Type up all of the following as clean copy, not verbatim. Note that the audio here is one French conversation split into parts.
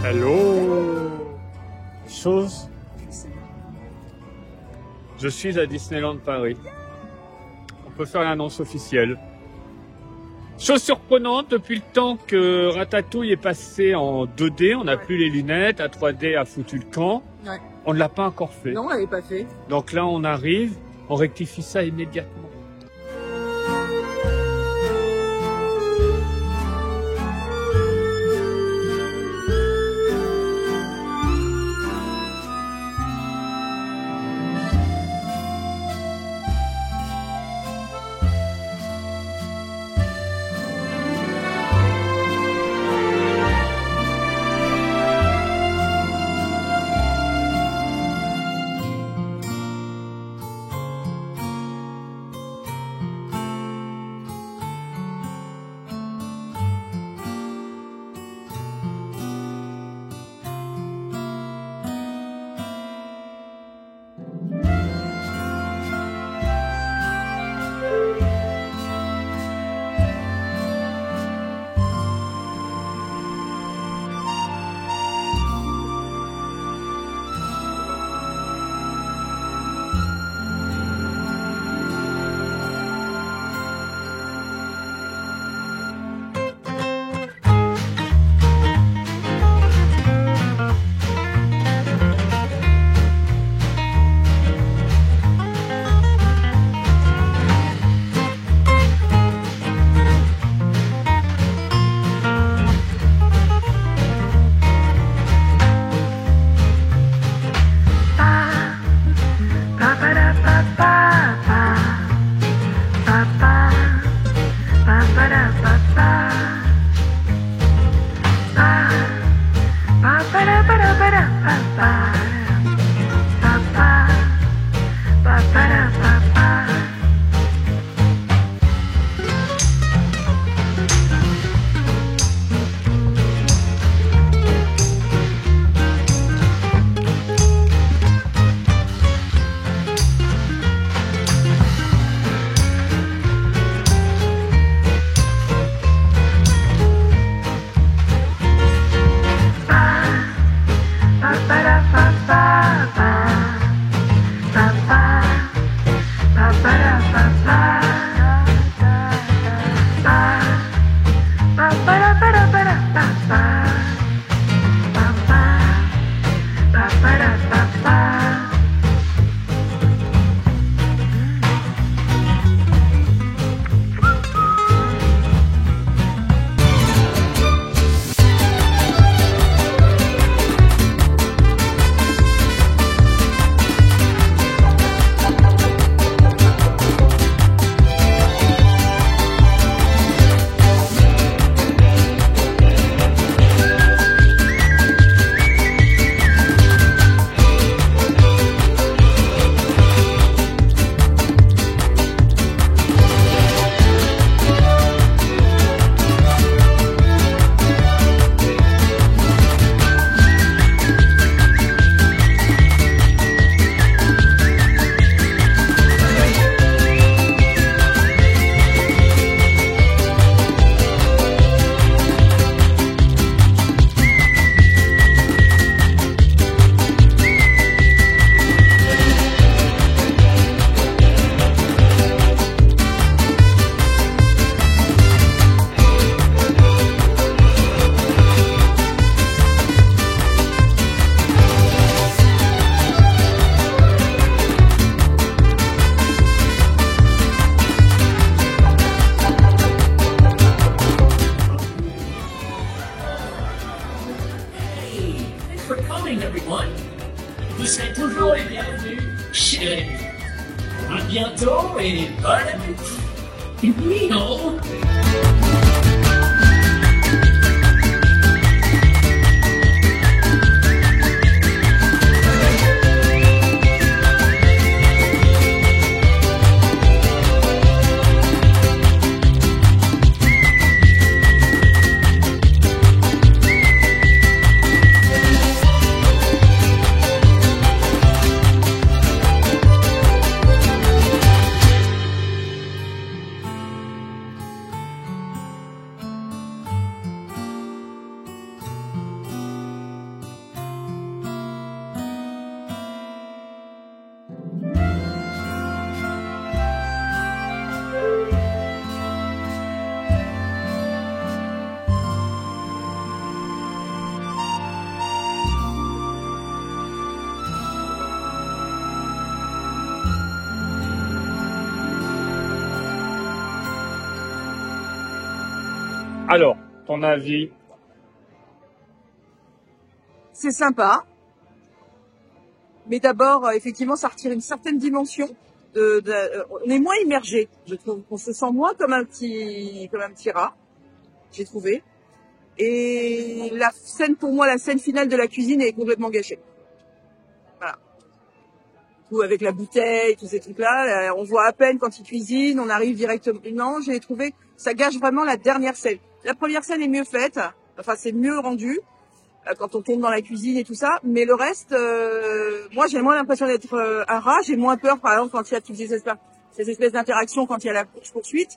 Hello. Chose. Je suis à Disneyland Paris. On peut faire l'annonce officielle. Chose surprenante, depuis le temps que Ratatouille est passé en 2D, on n'a plus les lunettes, à 3D a foutu le camp. Ouais. On ne l'a pas encore fait. Non, on l'avait pas fait. Donc là, on arrive, on rectifie ça immédiatement. Vous serez toujours les bienvenus chez nous. À bientôt et bonne nuit. Alors, ton avis? C'est sympa. Mais d'abord, effectivement, ça retire une certaine dimension. On est moins immergé, je trouve. On se sent moins comme un petit rat, j'ai trouvé. Et la scène, pour moi, la scène finale de la cuisine est complètement gâchée. Voilà. Ou avec la bouteille, tous ces trucs-là, on voit à peine quand ils cuisinent, on arrive directement. Non, j'ai trouvé que ça gâche vraiment la dernière scène. La première scène est mieux faite, enfin c'est mieux rendu quand on tombe dans la cuisine et tout ça, mais le reste, moi j'ai moins l'impression d'être un rat, j'ai moins peur par exemple quand il y a toutes ces espèces d'interactions, quand il y a la poursuite,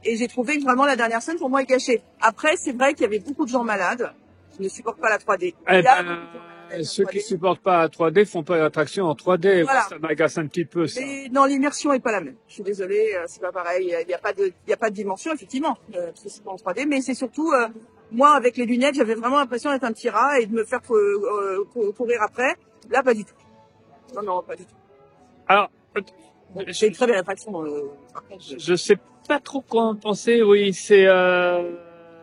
et j'ai trouvé que vraiment la dernière scène pour moi est gâchée. Après c'est vrai qu'il y avait beaucoup de gens malades qui ne supportent pas la 3D. Ceux qui supportent pas la 3D font pas l'attraction en 3D. Voilà. Ça m'agace un petit peu, ça. Mais non, l'immersion est pas la même. Je suis désolée, c'est pas pareil. Il y a pas de dimension, effectivement, parce que c'est pas en 3D. Mais c'est surtout, moi, avec les lunettes, j'avais vraiment l'impression d'être un petit rat et de me faire courir après. Là, pas du tout. Non, pas du tout. Alors, C'est une très belle attraction. Par contre, je sais pas trop quoi en penser. Oui, c'est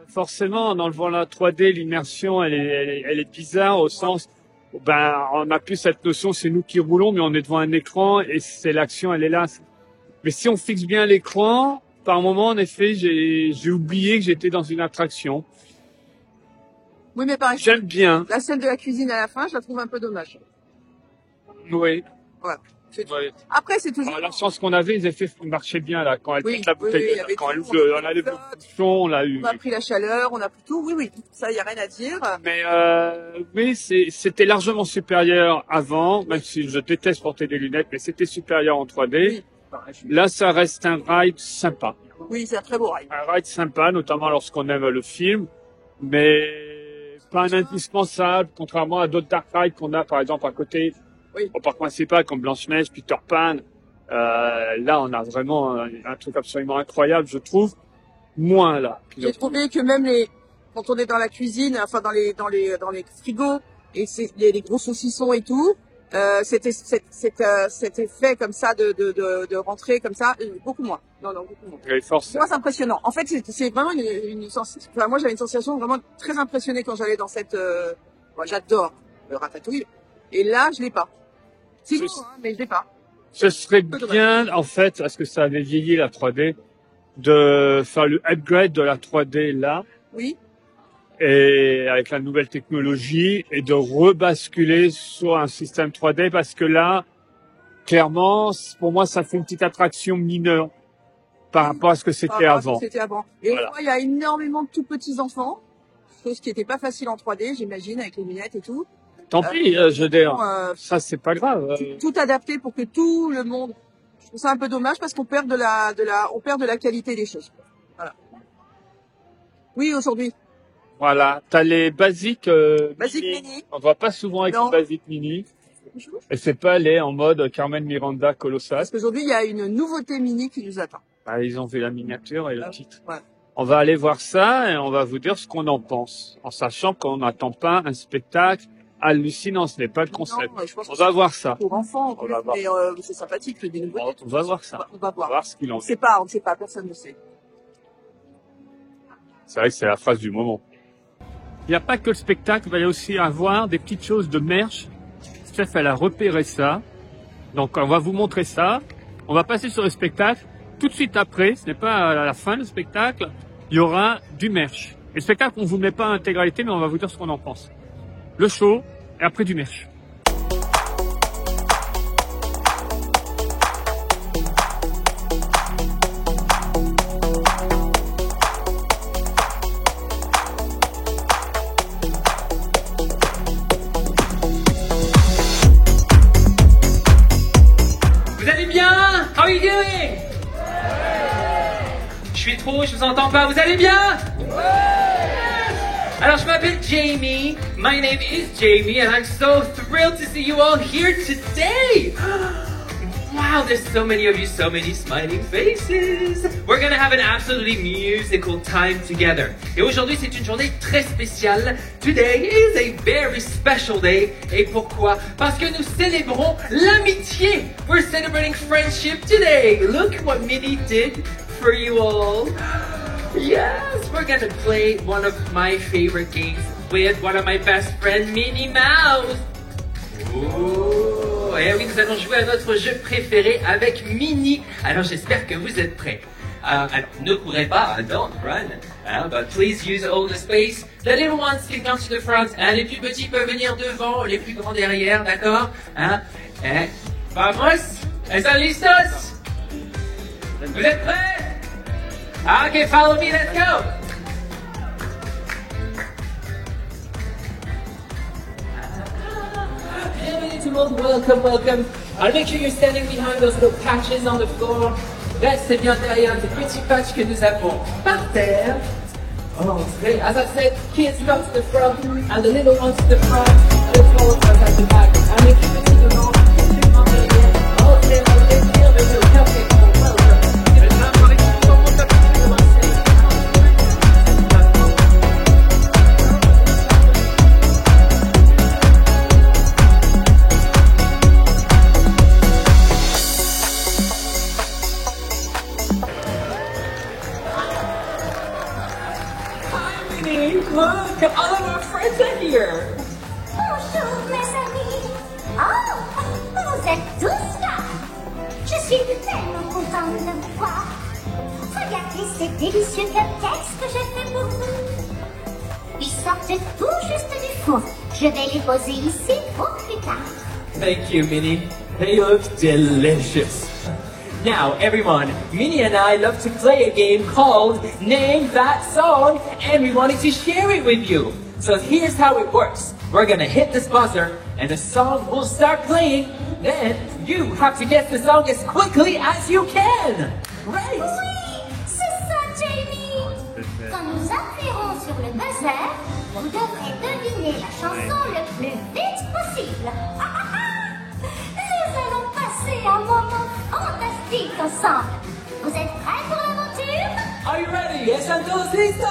forcément en enlevant la 3D, l'immersion, elle est bizarre au sens, on a plus cette notion, c'est nous qui roulons, mais on est devant un écran et c'est l'action, elle est là. Mais si on fixe bien l'écran, par moment, en effet, j'ai oublié que j'étais dans une attraction. Oui, mais par exemple, J'aime bien. la scène de la cuisine à la fin, je la trouve un peu dommage. Oui. Voilà. Ouais. Après, c'est toujours. La chance qu'on avait, les effets marchaient bien là. Quand elle Oui, pète la bouteille, il y avait quand elle tout, ouvre, on a levé le bouchon, on l'a eu. On a pris la chaleur, on a pris tout. Oui, ça, il y a rien à dire. Mais oui, c'était largement supérieur avant, même si je déteste porter des lunettes, mais c'était supérieur en 3D. Oui. Là, ça reste un ride sympa. Oui, c'est un très beau ride. Un ride sympa, notamment lorsqu'on aime le film, mais pas un indispensable, contrairement à d'autres dark rides qu'on a, par exemple, à côté, Oui. au parc principal, comme Blanche-Neige, Peter Pan. Là, on a vraiment un truc absolument incroyable, je trouve. Moins là. J'ai trouvé que même quand on est dans la cuisine, enfin dans les frigos et les gros saucissons et tout, cet effet comme ça de rentrer comme ça, beaucoup moins. Non, beaucoup moins. Moi, c'est impressionnant. En fait, c'est vraiment une sensation. Enfin, moi, j'avais une sensation vraiment très impressionnée quand j'allais dans cette. Moi, j'adore le Ratatouille. Et là, je l'ai pas. Si, mais je l'ai pas. Ce serait bien, en fait, parce que ça avait vieilli la 3D, de faire le upgrade de la 3D là. Oui. Et avec la nouvelle technologie et de rebasculer sur un système 3D parce que là, clairement, pour moi, ça fait une petite attraction mineure par rapport à ce que c'était avant. Et voilà. Il y a énormément de tout petits enfants, chose qui n'était pas facile en 3D, j'imagine, avec les lunettes et tout. Tant pis, je veux dire, ça c'est pas grave. Tout adapté pour que tout le monde. Je trouve ça un peu dommage parce qu'on perd on perd de la qualité des choses. Voilà. Oui, aujourd'hui. Voilà, t'as les basiques mini. On voit pas souvent avec les basiques mini. Et c'est pas aller en mode Carmen Miranda colossal. Parce qu'aujourd'hui, il y a une nouveauté mini qui nous attend. Ils ont fait la miniature et le titre. Ouais. On va aller voir ça et on va vous dire ce qu'on en pense. En sachant qu'on n'attend pas un spectacle hallucinant, ce n'est pas le concept. Non, je pense on va voir ça. Pour enfants, mais c'est sympathique, le dénouement. On va voir ça. On va voir ce qu'il en est. On ne sait pas, personne ne sait. C'est vrai que c'est la phrase du moment. Il n'y a pas que le spectacle, il va y aussi avoir des petites choses de merch. Steph, elle a repéré ça. Donc, on va vous montrer ça. On va passer sur le spectacle. Tout de suite après, ce n'est pas à la fin du spectacle, il y aura du merch. Et le spectacle, on ne vous met pas l'intégralité, mais on va vous dire ce qu'on en pense. Le show, et après du merch. Vous allez bien? How are you doing? Je suis trop, je vous entends pas. Vous allez bien? Alors, je m'appelle Jamie. My name is Jamie, and I'm so thrilled to see you all here today. Wow, there's so many of you, so many smiling faces. We're gonna have an absolutely musical time together. Et aujourd'hui, c'est une journée très spéciale. Today is a very special day. Et pourquoi? Parce que nous célébrons l'amitié. We're celebrating friendship today. Look what Minnie did for you all. Yes, we're gonna play one of my favorite games with one of my best friends, Minnie Mouse. Oh, et oui, nous allons jouer à notre jeu préféré avec Minnie. Alors j'espère que vous êtes prêts. Alors, ne courez pas, don't run. But please use all the space. The little ones can come to the front. Les plus petits peuvent venir devant, les plus grands derrière, d'accord? Vamos? ¿Están listos? Vous êtes prêts? Okay, follow me, let's go! Bienvenue tout le monde, welcome, welcome. Make sure you're standing behind those little patches on the floor. Restez bien derrière ces petits patchs que nous avons par terre. Oh, great. As I said, kids come to the front and the little ones to the front, and the small ones at the back. And les plus petits devant, les plus grands derrière. Oh, c'est mon plaisir de vous helping. Look, all of our friends are here. Bonjour, mes amis. Oh, vous êtes tous là. Je suis tellement contente de vous voir. Regardez ces délicieux cupcakes que j'ai fait pour vous. Ils sortent tout juste du four. Je vais les poser ici pour plus tard. Thank you, Minnie. They look delicious. Now, everyone, Minnie and I love to play a game called Name That Song, and we wanted to share it with you. So here's how it works. We're gonna hit this buzzer, and the song will start playing. Then, you have to guess the song as quickly as you can. Right? Oui, c'est ça, Jamie. Quand nous appuierons sur le buzzer, vous devrez deviner la chanson le plus vite possible. Nous allons passer un moment fantastique ensemble. Vous êtes prêts pour l'aventure? Are you ready? ¿Están todos listos?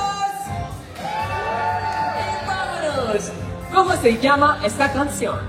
¡Vámonos! ¿Cómo se llama esta canción?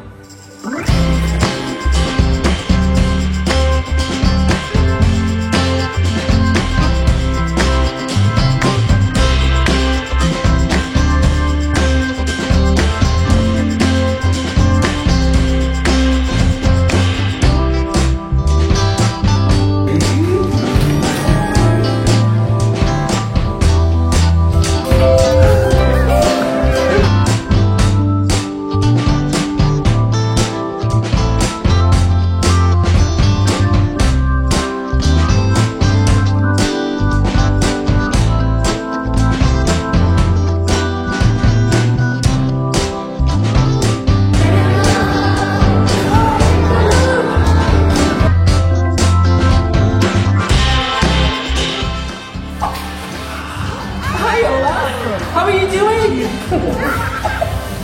How are you doing?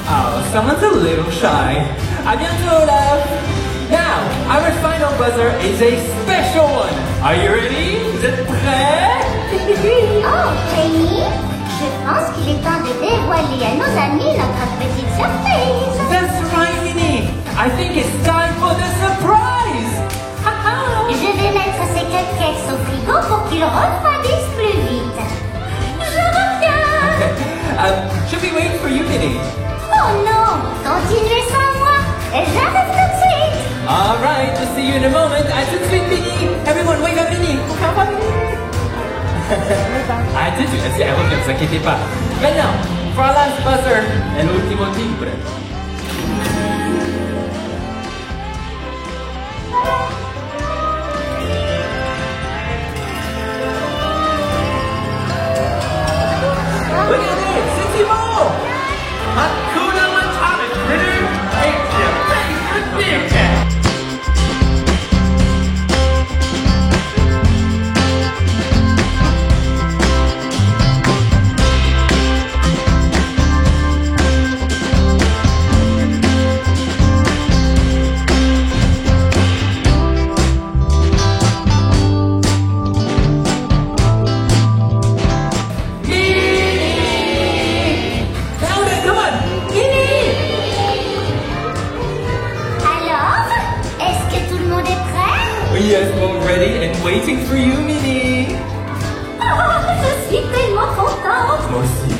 Oh, someone's a little shy. À bientôt, Olaf. Now, our final buzzer is a special one. Are you ready? Vous êtes prêts? Oh, Jamie, je pense qu'il est temps de dévoiler à nos amis notre petite surprise. That's right, Minnie. I think it's time for the surprise. Je vais mettre ces cupcakes au frigo pour qu'ils refroidissent plus vite. Je reviens. Should we wait for you, Minnie? Oh non, continuez sans moi. Et j'arrive tout de suite. All right, we'll see you in a moment. À tout de suite, Minnie. Everyone, wait up, Minnie. Au revoir, Minnie. À tout de suite. Elle revient, ne vous inquiétez pas. Maintenant, for our last buzzer, el último timbre. Regardez, c'est Simon! Hakuna Matata, critter! It's your favorite beer Yes, all ready and waiting for you, Minnie. Je suis tellement contente. Moi aussi.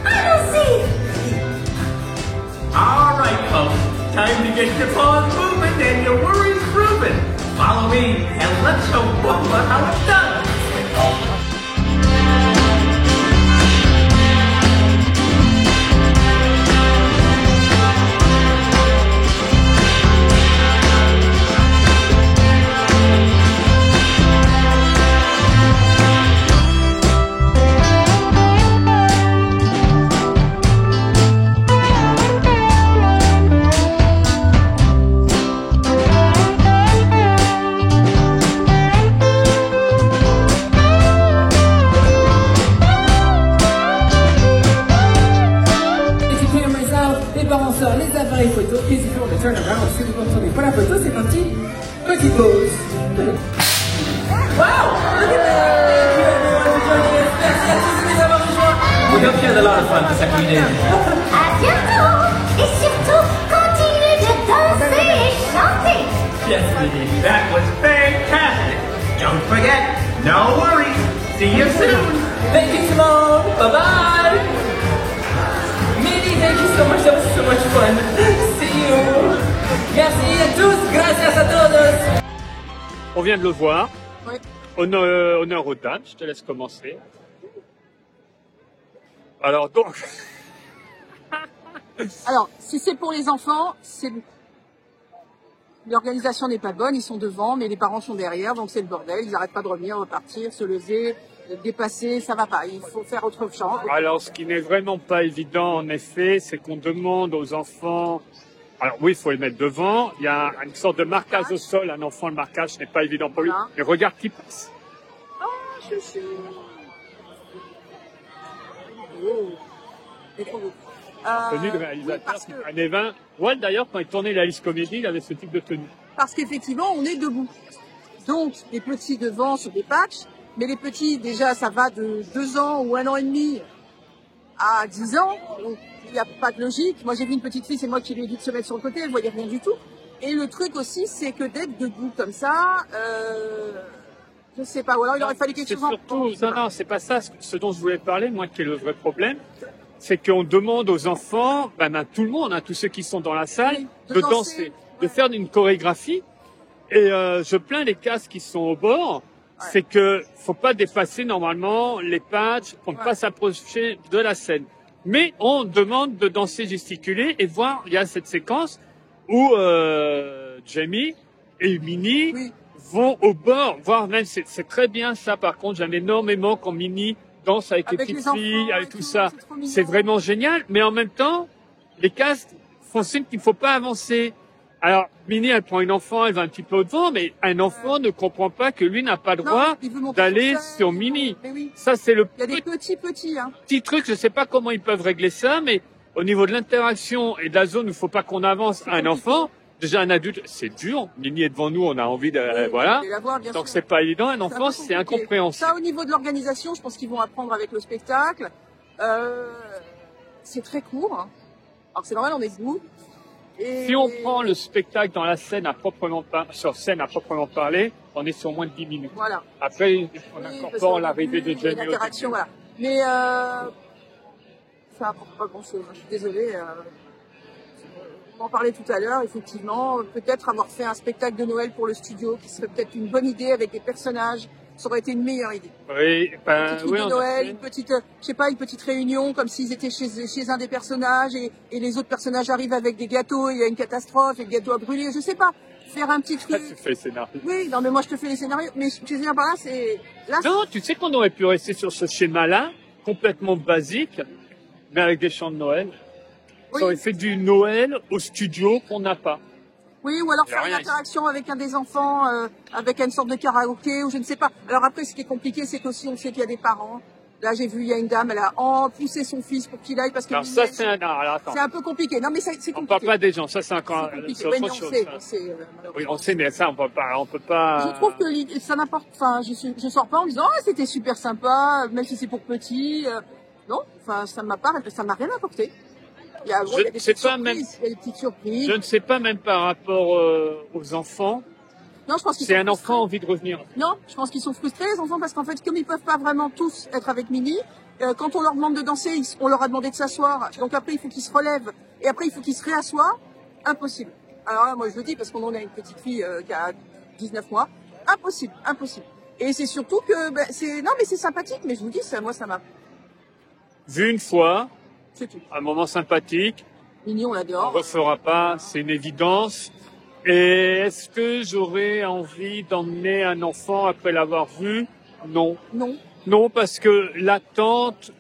Allons-y. All right, folks. Time to get your paws moving and your worries proven. Follow me and let's show Bubba how it's done. Les appareils photo, et si on les turn around, si vous comprenez pas la photo, c'est parti. Petite pause. Wow! Look at that! Thank you everyone for joining us. Merci à tous de nous avoir rejoints. We hope you had a lot of fun this like we did. À bientôt. Et surtout, continuez de danser et chanter. Yes, Minnie, that was fantastic. Don't forget, no worries. See you soon. Thank you Simone. Bye bye. Mimi, thank you so much. That was so much fun. See you. Merci à tous. Gracias a todos. On vient de le voir. Oui. Honneur aux dames, je te laisse commencer. Alors donc, Alors, si c'est pour les enfants, l'organisation n'est pas bonne, ils sont devant, mais les parents sont derrière, donc c'est le bordel, ils n'arrêtent pas de revenir, repartir, se lever, dépasser, ça va pas, il faut faire autre chose. alors ce qui n'est vraiment pas évident en effet, c'est qu'on demande aux enfants. Alors oui, il faut les mettre devant. Il y a une sorte de marquage au sol. Un enfant, le marquage n'est pas évident pour lui. Voilà. Mais regarde qui passe. Oh, chouchou. Oh, c'est trop beau. Tenue de Oui, réalisateur, parce que, Anne Evin. Walt d'ailleurs, quand il tournait la Alice Comédie, il avait ce type de tenue. parce qu'effectivement, on est debout. Donc, les petits devant sur des patchs, mais les petits, déjà, ça va de 2 ans ou 1 an et demi à 10 ans. Donc, il n'y a pas de logique. Moi, j'ai vu une petite fille, c'est moi qui lui ai dit de se mettre sur le côté, elle voyait rien du tout. Et le truc aussi, c'est que d'être debout comme ça, je sais pas, ou alors il aurait fallu quelque C'est chose en surtout, non, c'est pas ça. Ce dont je voulais parler, moi, qui est le vrai problème, c'est qu'on demande aux enfants, tout le monde, tous ceux qui sont dans la salle, Oui, de danser, de faire une chorégraphie. Et je plains les casques qui sont au bord. C'est que faut pas dépasser normalement les patchs pour ne pas s'approcher de la scène. Mais on demande de danser, gesticuler et voir. Il y a cette séquence où Jamie et Minnie Oui. vont au bord, voire même c'est très bien ça. Par contre, j'aime énormément quand Minnie danse avec les Avec petites les filles, enfants avec et tout tout, ça. c'est trop mignon. C'est vraiment génial. Mais en même temps, les casques font signe qu'il ne faut pas avancer. Alors, Minnie, elle prend une enfant, elle va un petit peu au devant, mais un enfant ne comprend pas que lui n'a pas le Non, droit il veut monter d'aller sur scène, sur Minnie. Mais oui. Ça, c'est le Il y a des petits, hein. petit truc, je sais pas comment ils peuvent régler ça, mais au niveau de l'interaction et de la zone où il faut pas qu'on avance à un enfant, déjà un adulte, c'est dur. Minnie est devant nous, on a envie de, voilà. Vous allez la voir, bien Donc sûr. c'est pas évident, un C'est un enfant, peu c'est compliqué. incompréhensible. Ça, au niveau de l'organisation, je pense qu'ils vont apprendre avec le spectacle. C'est très court, hein. Alors c'est normal, on est debout. Et... Si on prend le spectacle dans la scène sur scène à proprement parler, on est sur moins de 10 minutes. Voilà. Après, on Oui, parce incorpore qu'au l'arrivée début, de il y a Jamie. au l'interaction, début. voilà. Mais ça apporte pas grand-chose. Je suis désolée. On en parlait tout à l'heure, effectivement. Peut-être avoir fait un spectacle de Noël pour le studio, qui serait peut-être une bonne idée avec des personnages. Ça aurait été une meilleure idée. Oui, Un petit truc oui, de on a Noël, fait. une petite, je sais pas, une petite réunion, comme s'ils étaient chez un des personnages et les autres personnages arrivent avec des gâteaux, il y a une catastrophe et le gâteau a brûlé, je sais pas. Faire un petit truc. Tu fais le scénario. Oui, non, mais moi je te fais les scénarios. Mais je veux dire par là, c'est, là, Non, tu sais qu'on aurait pu rester sur ce schéma-là, complètement basique, mais avec des chants de Noël. Oui. Ça aurait fait du Noël au studio qu'on n'a pas. oui, ou alors Il y a faire une rien interaction avec un des enfants, avec une sorte de karaoké, ou je ne sais pas. Alors après, ce qui est compliqué, c'est qu'aussi, on sait qu'il y a des parents. Là, j'ai vu, il y a une dame, elle a poussé son fils pour qu'il aille parce que Alors ça, c'est un... Non, alors attends. c'est un peu compliqué. Non, mais c'est On compliqué. parle pas des gens, ça c'est encore... C'est compliqué. c'est Oui, autre mais on chose. sait, ça. on sait, Oui, malheureusement. on sait, mais ça, on peut pas... Je trouve que ça n'apporte, enfin, je sors pas en me disant, oh, c'était super sympa, même si c'est pour petit. Non, enfin, ça m'a rien apporté. Il y a, bon, il y a des sais petites pas surprises, il y a des petites surprises. Je ne sais pas même par rapport aux enfants, Non, je pense qu'ils C'est sont un frustrés. enfant envie de revenir. Non, je pense qu'ils sont frustrés, les enfants, parce qu'en fait, comme ils peuvent pas vraiment tous être avec Minnie, quand on leur demande de danser, on leur a demandé de s'asseoir. Donc après, il faut qu'ils se relèvent. Et après, il faut qu'ils se réassoient. Impossible. Alors là, moi, je le dis parce qu'on en a une petite fille qui a 19 mois. Impossible, impossible. Et c'est surtout que, non, mais c'est sympathique. Mais je vous dis, moi, ça m'a, Vu une fois, c'est tout. un moment sympathique, Minnie, on on ne l'adore. refera pas, c'est une évidence. Et est-ce que j'aurais envie d'emmener un enfant après l'avoir vu? Non. Non. Non, parce que l'attente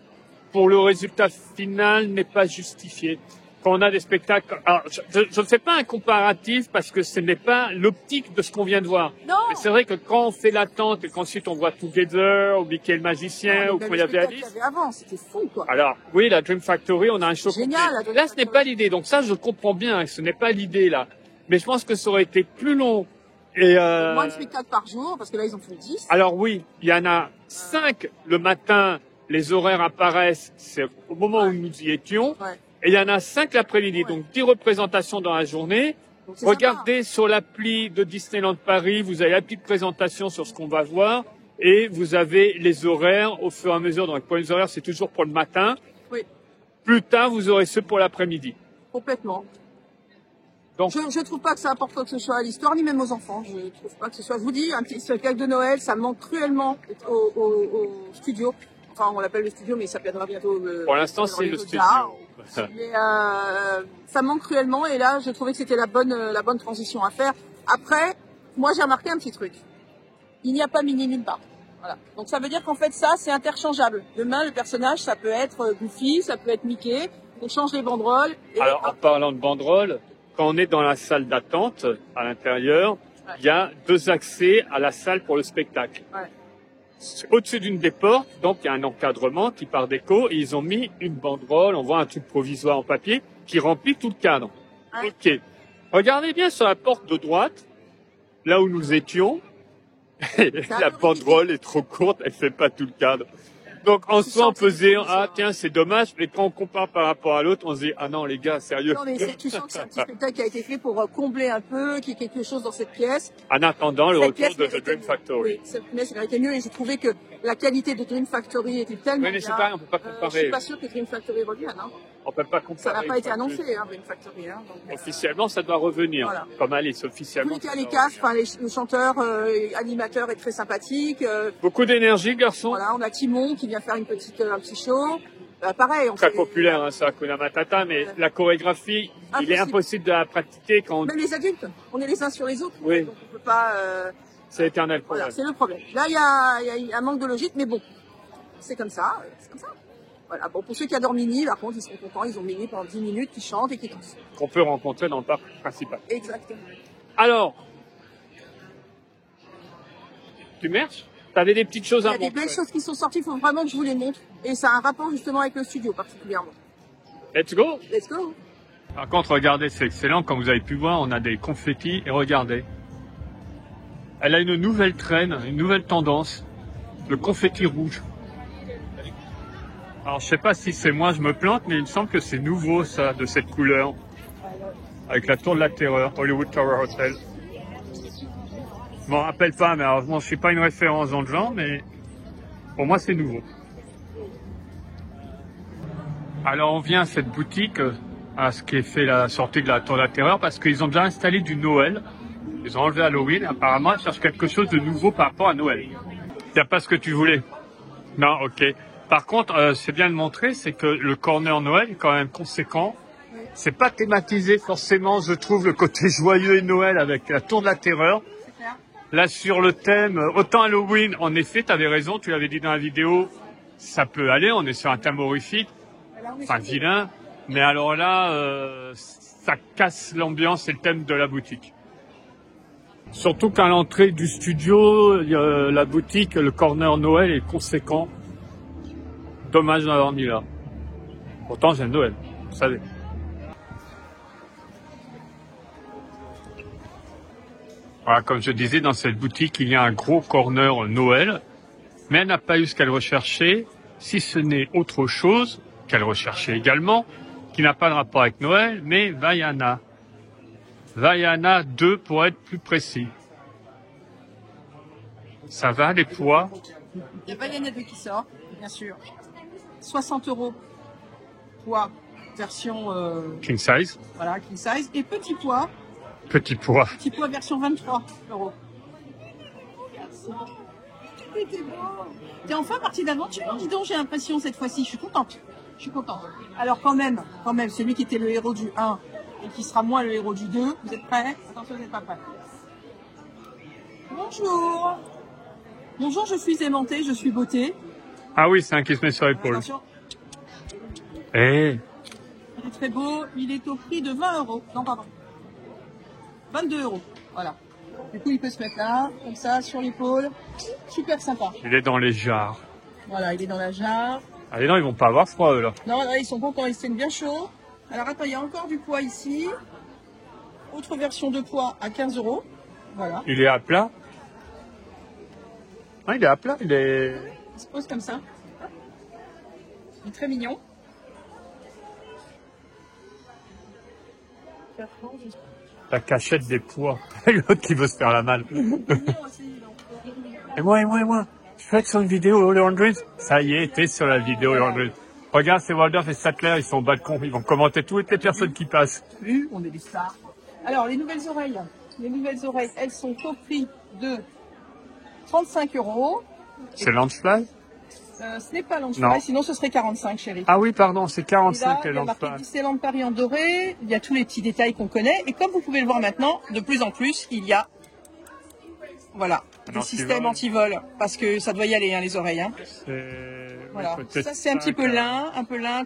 pour le résultat final n'est pas justifiée. Quand on a des spectacles, alors, je ne fais pas un comparatif parce que ce n'est pas l'optique de ce qu'on vient de voir. Non. Mais c'est vrai que quand on fait l'attente et qu'ensuite on voit Together, ou Mickey le magicien, ou Même quand il y le avait spectacle qu'il Alice. y avait avant, c'était fou, quoi. Alors, oui, la Dream Factory, on a un show Génial, complet. la Dream Là, ce n'est Factory. pas l'idée. Donc ça, je comprends bien. Ce n'est pas l'idée, là. Mais je pense que ça aurait été plus long. Et Moins de spectacles par jour, parce que là, ils en font 10. alors oui, il y en a 5 le matin. Les horaires apparaissent. C'est au moment où nous y étions. Ouais. Et il y en a 5 l'après-midi. Ouais. Donc 10 représentations dans la journée. Donc, c'est Regardez sur l'appli de Disneyland Paris. Vous avez la petite présentation sur ce qu'on va voir. Et vous avez les horaires au fur et à mesure. Donc pour les horaires, c'est toujours pour le matin. Oui, Plus tard, vous aurez ceux pour l'après-midi. complètement. Donc, Je trouve pas que ça apporte quoi que ce soit à l'histoire, ni même aux enfants. Je trouve pas que ce soit. Je vous dis, un petit spectacle de Noël, ça manque cruellement au studio. Enfin, on l'appelle le studio, mais il s'appellera bientôt. pour l'instant, c'est le studio. Mais ça manque cruellement, et là, je trouvais que c'était la bonne transition à faire. Après, moi, j'ai remarqué un petit truc. Il n'y a pas Minnie nulle part. Voilà. Donc ça veut dire qu'en fait, ça, c'est interchangeable. Demain, le personnage, ça peut être Goofy, ça peut être Mickey. On change les banderoles. Et Alors, en parlant de banderoles, quand on est dans la salle d'attente, à l'intérieur, il y a 2 accès à la salle pour le spectacle. Ouais. Au-dessus d'une des portes, donc il y a un encadrement qui part d'écho, et ils ont mis une banderole, on voit un truc provisoire en papier, qui remplit tout le cadre. Ouais. Ok. Regardez bien sur la porte de droite, là où nous étions, la banderole est trop courte, elle fait pas tout le cadre. Donc en soi, on peut se dire, ah tiens, c'est dommage, mais quand on compare par rapport à l'autre, on se dit, ah non les gars, sérieux. Non, mais tu sens que c'est un petit spectacle qui a été fait pour combler un peu, qu'il y ait quelque chose dans cette pièce. En attendant le Cette retour pièce de The méritait Dream mieux. Factory. Oui, cette pièce méritait mieux, et j'ai trouvé que la qualité de Dream Factory était tellement Oui, mais c'est bien. pareil, on peut pas Je comparer. suis pas sûre que Dream Factory revienne, hein. On peut pas Ça comparer. n'a pas été une fois de annoncé, hein, Dream Factory, hein. Donc, plus. Officiellement, ça doit revenir. Voilà. Comme Alice, tous officiellement. les cas, ça les doit castes, revenir. enfin, le chanteur, animateur est très sympathique. Beaucoup d'énergie, garçon. Voilà, on a Timon qui vient faire un petit show. Pareil, on Très fait- populaire, hein, ça, Hakuna Matata, mais la chorégraphie, il est Impossible. impossible de la pratiquer quand Même les adultes, on est les uns sur les autres. Oui. Donc on peut pas. c'est éternel Voilà, problème. c'est le problème. Là, il y a un manque de logique, mais bon, c'est comme ça. C'est comme ça. Voilà. Bon, pour ceux qui adorent Minnie, par contre, ils seront contents. Ils ont Minnie pendant 10 minutes, qui chante et qui danse. Qu'on peut rencontrer dans le parc principal. Exactement. Alors, tu marches? T'avais des petites choses Il y à a des montrer. belles choses qui sont sorties. Il faut vraiment que je vous les montre. Et ça a un rapport justement avec le studio particulièrement. Let's go. Let's go. Par contre, regardez, c'est excellent. Comme vous avez pu voir, on a des confettis. Et regardez. Elle a une nouvelle traîne, une nouvelle tendance. Le confetti rouge. Alors, je sais pas si c'est moi, je me plante, mais il me semble que c'est nouveau, ça, de cette couleur. Avec la tour de la terreur, Hollywood Tower Hotel. Je m'en rappelle pas, mais alors, bon, je suis pas une référence dans le genre, mais pour moi, c'est nouveau. Alors, on vient à cette boutique, à ce qui est fait la sortie de la tour de la terreur, parce qu'ils ont déjà installé du Noël. Ils ont enlevé Halloween, apparemment, ils cherchent quelque chose de nouveau par rapport à Noël. Il n'y a pas ce que tu voulais. Non, ok. Par contre, c'est bien de montrer, c'est que le corner Noël est quand même conséquent. C'est pas thématisé forcément, je trouve, le côté joyeux et Noël avec la tour de la terreur. Là, sur le thème, autant Halloween, en effet, tu avais raison, tu l'avais dit dans la vidéo, ça peut aller, on est sur un thème horrifique, enfin vilain, mais alors là, ça casse l'ambiance et le thème de la boutique. Surtout qu'à l'entrée du studio, la boutique, le corner Noël est conséquent. Dommage d'avoir mis là. Pourtant, j'aime Noël, vous savez. Voilà, comme je disais, dans cette boutique, il y a un gros corner Noël, mais elle n'a pas eu ce qu'elle recherchait, si ce n'est autre chose qu'elle recherchait également, qui n'a pas de rapport avec Noël, mais Vaiana. Vaiana 2 pour être plus précis. Ça va, les poids? Il y a Vaiana 2 qui sort, bien sûr. 60 €. Poids, version King size. voilà, king size. Et petit poids Petit poids. version 23 €. T'es beau. T'es enfin partie d'aventure, dis donc, j'ai l'impression cette fois-ci. Je suis contente. Alors quand même, celui qui était le héros du 1 et qui sera moi le héros du 2, vous êtes prêts? Attention, vous n'êtes pas prêts. Bonjour. Bonjour, je suis aimantée, je suis beauté. Ah oui, c'est un qui se met sur l'épaule. Attention, Eh, il est très beau. Il est au prix de 20 €. Non, pardon. 22 €. Voilà. Du coup, il peut se mettre là, comme ça, sur l'épaule. Super sympa. il est dans les jarres. Voilà, il est dans la jarre. Allez, non, ils vont pas avoir froid, eux, là. Non, là, ils sont bons quand ils tiennent bien chaud. Alors, attends, il y a encore du poids ici. Autre version de poids à 15 €. Voilà. Il est à plat? Ah, il est à plat, il est... Il se pose comme ça. Il est très mignon. La cachette des poids. L'autre qui veut se faire la malle. Et moi. Je peux être sur une vidéo All 100? Ça y est, t'es sur la vidéo All 100. Regarde, c'est Waldorf et Sattler, ils sont au balcon, ils vont commenter toutes les personnes qui passent. Vu, on est des stars. Alors, les nouvelles oreilles. Elles sont au prix de 35 €. C'est Launchfly? Ce n'est pas Non. Launchfly, sinon ce serait 45, chérie. Ah oui, pardon, c'est Et 45 là, les il y a marqué Launchfly. Disneyland Paris en doré. Il y a tous les petits détails qu'on connaît. Et comme vous pouvez le voir maintenant, de plus en plus, il y a voilà, des systèmes anti-vol. Parce que ça doit y aller, hein, les oreilles. Hein. Voilà. Oui, Ça, c'est un petit peu lin,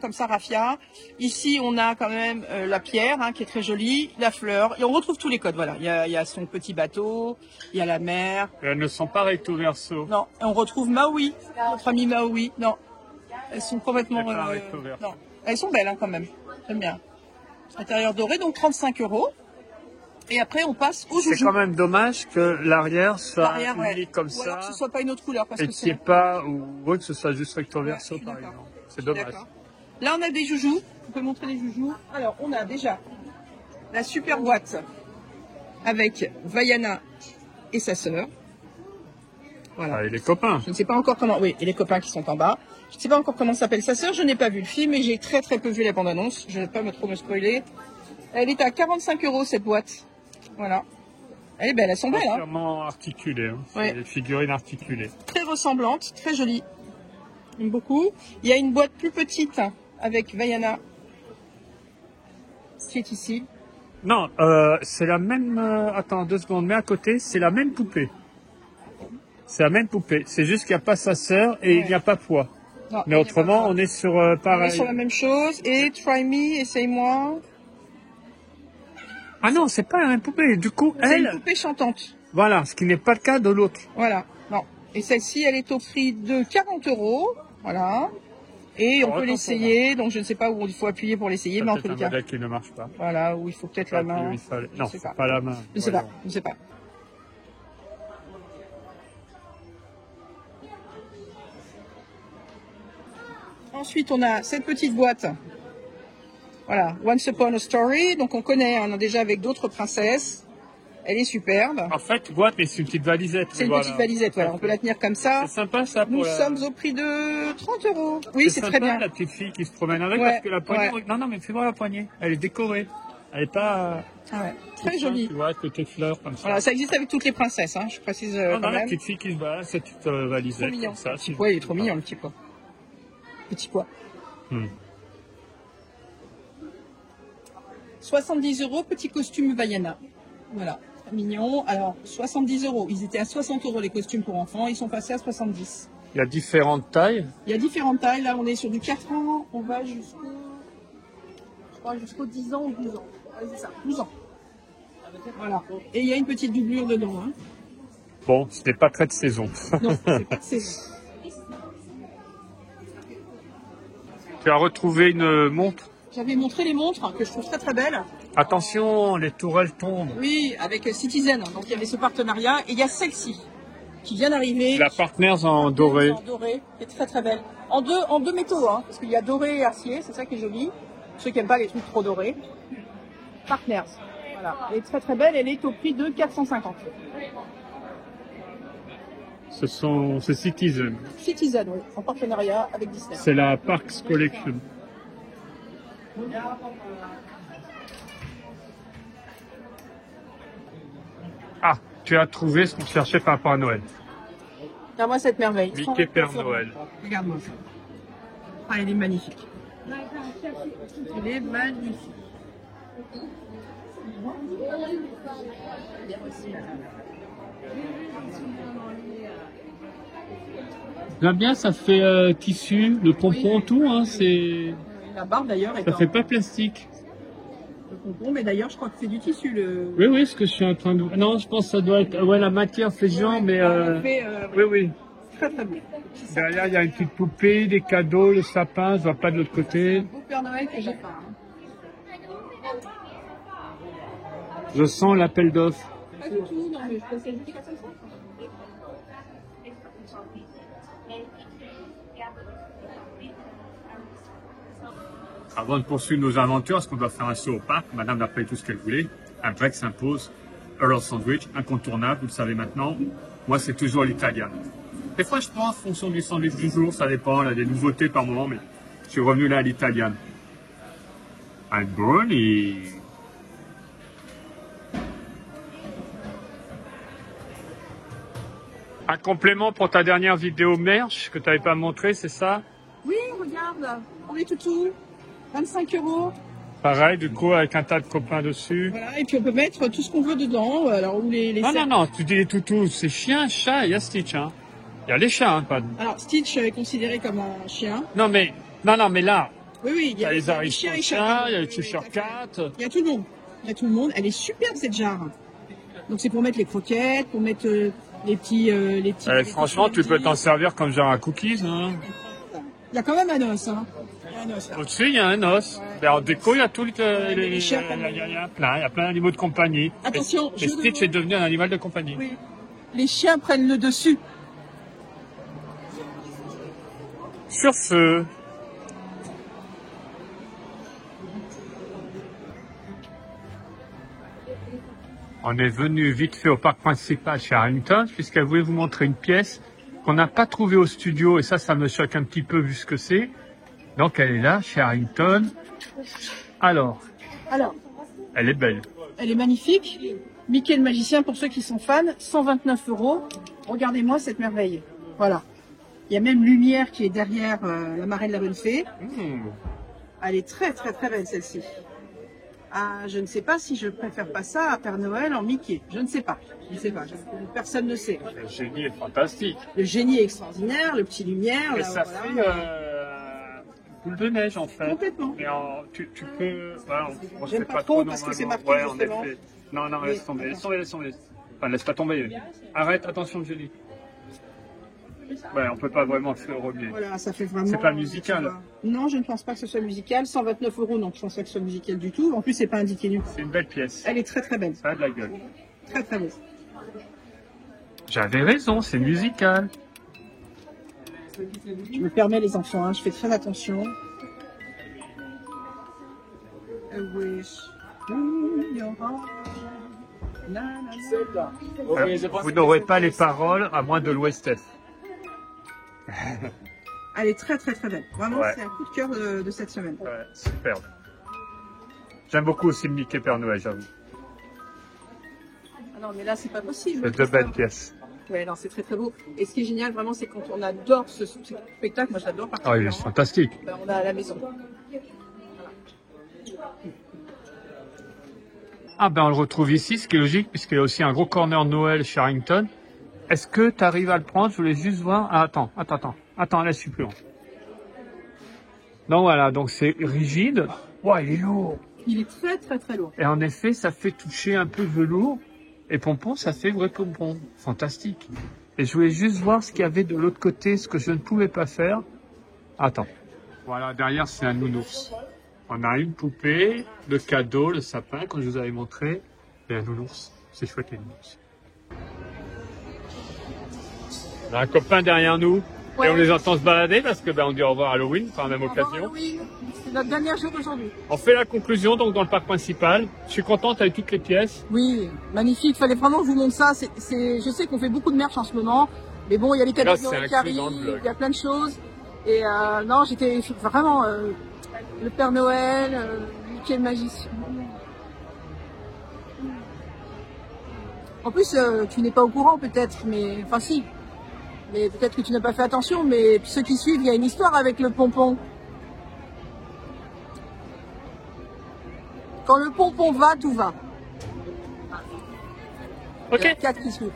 comme ça, raffia. Ici, on a quand même la pierre, hein, qui est très jolie, la fleur. Et on retrouve tous les codes, voilà. Il y a son petit bateau, il y a la mer. Elles ne sont pas recto verso. Non, et on retrouve Maui, notre amie Maui. Non, elles sont complètement... Elles sont pas recto verso. non, elles sont belles, hein, quand même. J'aime bien. Intérieur doré, donc 35 €. Et après, on passe au C'est joujou. quand même dommage que l'arrière soit L'arrière, ouais. uni comme Ou ça. alors que ce soit pas une autre couleur, parce Et que qu'il n'y ait c'est... pas, ou que ce soit juste recto verso, je suis par d'accord. exemple. C'est dommage. D'accord. Là, on a des joujoux. On peut montrer les joujoux. Alors, on a déjà la super boîte avec Vaiana et sa sœur. Voilà. Ah, et les copains. Je ne sais pas encore comment... Oui, et les copains qui sont en bas. Je ne sais pas encore comment s'appelle sa sœur. Je n'ai pas vu le film et j'ai très peu vu la bande-annonce. Je ne vais pas trop me spoiler. Elle est à 45 € cette boîte. Voilà. Elle est belle, elles sont belles. Hein. Entièrement articulées. Hein. C'est Ouais. des figurines articulées. Très ressemblante, très jolie. J'aime beaucoup. Il y a une boîte plus petite avec Vaiana qui est ici. Non, c'est la même... attends, 2 secondes. Mais à côté, c'est la même poupée. C'est la même poupée. C'est juste qu'il n'y a pas sa sœur et il n'y a pas poids. Non, Mais autrement, on est sur on est pareil. sur la même chose. Et Try Me, essaye-moi. Ah non, c'est pas la même poupée. Du coup, C'est une elle... poupée chantante. Voilà, ce qui n'est pas le cas de l'autre. Voilà. Non. Et celle-ci, elle est au prix de 40 €. Voilà. Et on Oh, peut attends, l'essayer. Donc je ne sais pas où il faut appuyer pour l'essayer, C'est mais en peut-être tous un les cas. modèle qui ne marche pas. Voilà, où il faut peut-être la main. Non, sais c'est pas. pas la main. Je ne sais pas. Voyons. Je ne sais pas. Ensuite, on a cette petite boîte. Voilà, Once Upon a Story. Donc, on connaît, on a déjà avec d'autres princesses. Elle est superbe. En fait, boîte, mais c'est une petite valisette. C'est une voilà. petite valisette, voilà. On peut la tenir comme ça. C'est sympa, ça, pour Nous la... sommes au prix de 30 €. Oui, c'est très sympa, bien. la petite fille qui se promène avec, Ouais, parce que la poignée... ouais. Non, mais fais voir la poignée. Elle est décorée. Elle est pas... Ah ouais, très toute jolie. simple, tu vois, côté fleurs, comme ça. Voilà, ça existe avec toutes les princesses, hein, je précise Non, quand la même. petite fille qui se balade, cette petite valisette, Trop mignon. comme ça. Le petit pois, il est trop mignon, le petit pois. Petit pois. 70 €, petit costume Vaiana. Voilà, très mignon. Alors, 70 €. Ils étaient à 60 € les costumes pour enfants, ils sont passés à 70. Il y a différentes tailles. Il y a différentes tailles. Là, on est sur du 4 ans, on va jusqu'au... Je crois jusqu'au 10 ans ou 12 ans. Ouais, c'est ça, 12 ans. Voilà. Et il y a une petite doublure dedans. Hein. Bon, ce n'est pas très de saison. Non, c'est pas de saison. Tu as retrouvé une montre. J'avais montré les montres que je trouve très belles. Attention, les tourelles tombent. Oui, avec Citizen. Donc il y avait ce partenariat. Et il y a celle-ci qui vient d'arriver. La Partners en doré. En doré, qui est très belle. En deux métaux, hein, parce qu'il y a doré et acier, c'est ça qui est joli. Ceux qui n'aiment pas les trucs trop dorés. Partners. Voilà. Elle est très belle, elle est au prix de 450. C'est Citizen. Citizen, oui, en partenariat avec Disney. C'est la Parks Collection. Ah, tu as trouvé ce qu'on cherchait par rapport à Noël. Regarde-moi cette merveille. Mickey Père Noël. Regarde-moi ça. Ah, il est magnifique. Il est magnifique. J'aime bien, ça fait tissu, le pompon, tout, hein, c'est... La barre d'ailleurs est Ça fait pas plastique. le pompon, mais d'ailleurs je crois que c'est du tissu. Le... Oui, oui, ce que je suis en train de... Non, je pense que ça doit être... Ouais, la matière fait genre, mais... Oui, oui. Très très bien. Derrière, il y a une petite poupée, des cadeaux, le sapin, je vois pas de l'autre côté. Beau Père Noël que j'ai pas. Je sens l'appel d'offres. Pas du tout, non mais je pense que c'est comme ça. Avant de poursuivre nos aventures, est-ce qu'on doit faire un saut au parc? Madame n'a pas eu tout ce qu'elle voulait. Un break s'impose. Earl Sandwich, incontournable, vous le savez maintenant. Moi, c'est toujours l'italien. Des fois, je prends en fonction du sandwich du jour, ça dépend, il y a des nouveautés par moment, mais je suis revenu là à l'italienne. Un brownie. Un complément pour ta dernière vidéo merch que tu n'avais pas montré, c'est ça? Oui, regarde, on est tout. 25 €. Pareil, du coup, avec un tas de copains dessus. Voilà, et puis on peut mettre tout ce qu'on veut dedans. Alors, ou les Non, tu dis les toutous, c'est chien, chat, il y a Stitch, hein. Il y a les chats, hein, pas de... Alors, Stitch est considéré comme un chien. Non, mais là, Oui, il y a les chiens et chats, il y a les Oui, t-shirts tout à fait. 4. Il y a tout le monde. Il y a tout le monde. Elle est superbe cette jarre. Donc c'est pour mettre les croquettes, pour mettre les petits. Franchement, tu peux t'en servir comme genre à cookies, hein. Il y a quand même un os, hein. Il y a un os là. Au-dessus, il y a un os. Ben, en déco, il y a tout les il chiens y a plein d'animaux de compagnie. Attention, et jeu de Stitch mots. est devenu un animal de compagnie. Oui. Les chiens prennent le dessus. Sur ce, on est venu vite fait au parc principal chez Harrington, puisqu'elle voulait vous montrer une pièce qu'on n'a pas trouvée au studio, et ça me choque un petit peu vu ce que c'est. Donc elle est là, chez Harrington. Alors, elle est belle. Elle est magnifique. Mickey le magicien, pour ceux qui sont fans, 129 €. Regardez-moi cette merveille. Voilà. Il y a même Lumière qui est derrière la marraine de la bonne fée. Elle est très très très belle celle-ci. Ah, je ne sais pas si je préfère pas ça à Père Noël en Mickey. Je ne sais pas. Personne ne sait. Le génie est fantastique. Le génie est extraordinaire, le petit Lumière. Et là, ça voilà. fait boule de neige en fait. Complètement. Mais tu peux... Voilà, on J'aime sait pas trop parce que c'est normalement. marqué, Ouais, en justement. effet. Non, Mais- laisse tomber. Enfin, laisse pas tomber. Arrête, attention, Julie. Ouais, on peut pas vraiment faire remuer. Voilà, ça fait vraiment. C'est pas musical. tu vois. Non, je ne pense pas que ce soit musical. 129 €, non, je pense pas que ce soit musical du tout. En plus, c'est pas indiqué nu. C'est une belle pièce. Elle est très très belle. Ça a de la gueule. Très très belle. J'avais raison, c'est musical. Je me permets les enfants, hein, je fais très attention. I wish your heart. Na, na, na. Vous n'aurez pas les paroles à moins de l'OST. Elle est très très très belle. Vraiment, Ouais. c'est un coup de cœur de cette semaine. Ouais, superbe. J'aime beaucoup aussi le Mickey Père Noël, j'avoue. Ah non, mais là, c'est pas possible. C'est de belles pièces. Ouais, non, c'est très très beau. Et ce qui est génial, vraiment, c'est quand on adore ce spectacle. Moi, je l'adore Ah, il est particulièrement. fantastique. Ben, on a à la maison. Ah ben on le retrouve ici, ce qui est logique, puisqu'il y a aussi un gros corner Noël chez Harrington. Est-ce que tu arrives à le prendre? Je voulais juste voir. Ah, attends, là je suis plus loin. Donc voilà, donc c'est rigide. Ouah, il est lourd. Il est très très très lourd. Et en effet, ça fait toucher un peu velours. Et pompon, ça fait vrai pompon. Fantastique. Et je voulais juste voir ce qu'il y avait de l'autre côté, ce que je ne pouvais pas faire. Attends. Voilà, derrière c'est un nounours. On a une poupée, le cadeau, le sapin, comme je vous avais montré, et un nounours. C'est chouette les nounours. On a un copain derrière nous, Ouais. et on les entend se balader parce que on dit au revoir à Halloween par la même occasion. Halloween, c'est notre dernier jour aujourd'hui. On fait la conclusion donc dans le parc principal. Je suis contente avec toutes les pièces. Oui, magnifique. Fallait vraiment que je vous montre ça. Je sais qu'on fait beaucoup de merch en ce moment. Mais bon, il y a les cadeaux Là, de c'est Noël qui inclus dans le arrivent, blog. il y a plein de choses. Et non, j'étais vraiment le Père Noël, Mickey le magicien. En plus, tu n'es pas au courant peut-être, mais enfin si. Mais peut-être que tu n'as pas fait attention, mais ceux qui suivent, il y a une histoire avec le pompon. Quand le pompon va, tout va. Il y a Ok. 4 qui suivent.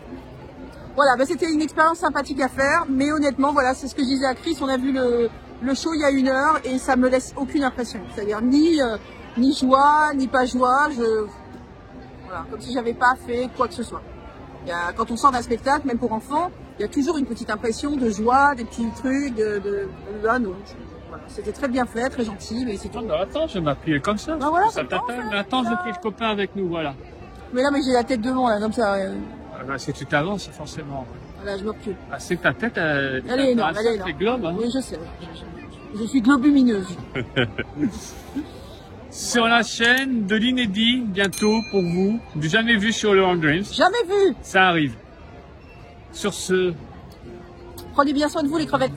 Voilà, ben c'était une expérience sympathique à faire, mais honnêtement, voilà, c'est ce que je disais à Chris, on a vu le show il y a 1 heure et ça me laisse aucune impression. C'est-à-dire ni joie, ni pas joie, voilà, comme si j'avais pas fait quoi que ce soit. Quand on sort d'un spectacle, même pour enfants, il y a toujours une petite impression de joie, des petits trucs, ah non, voilà, c'était très bien fait, très gentil, mais c'est tout. Attends, attends, je vais m'appuyer comme ça. Ben voilà, Ça comme ça, t'attend. en fait. Attends, j'ai pris le copain avec nous, voilà. Mais là, mais j'ai la tête devant, là, comme ça. Ah bah, si tu t'avances, forcément. Voilà, je me recule. Ah, c'est que ta tête, Elle est énorme, elle est c'est énorme. globe, hein. Oui, je sais. Je suis globumineuse. Sur la chaîne de l'inédit, bientôt pour vous, du jamais vu sur le Horn Dreams. Jamais vu. Ça arrive. Sur ce, Prenez bien soin de vous, les crevettes.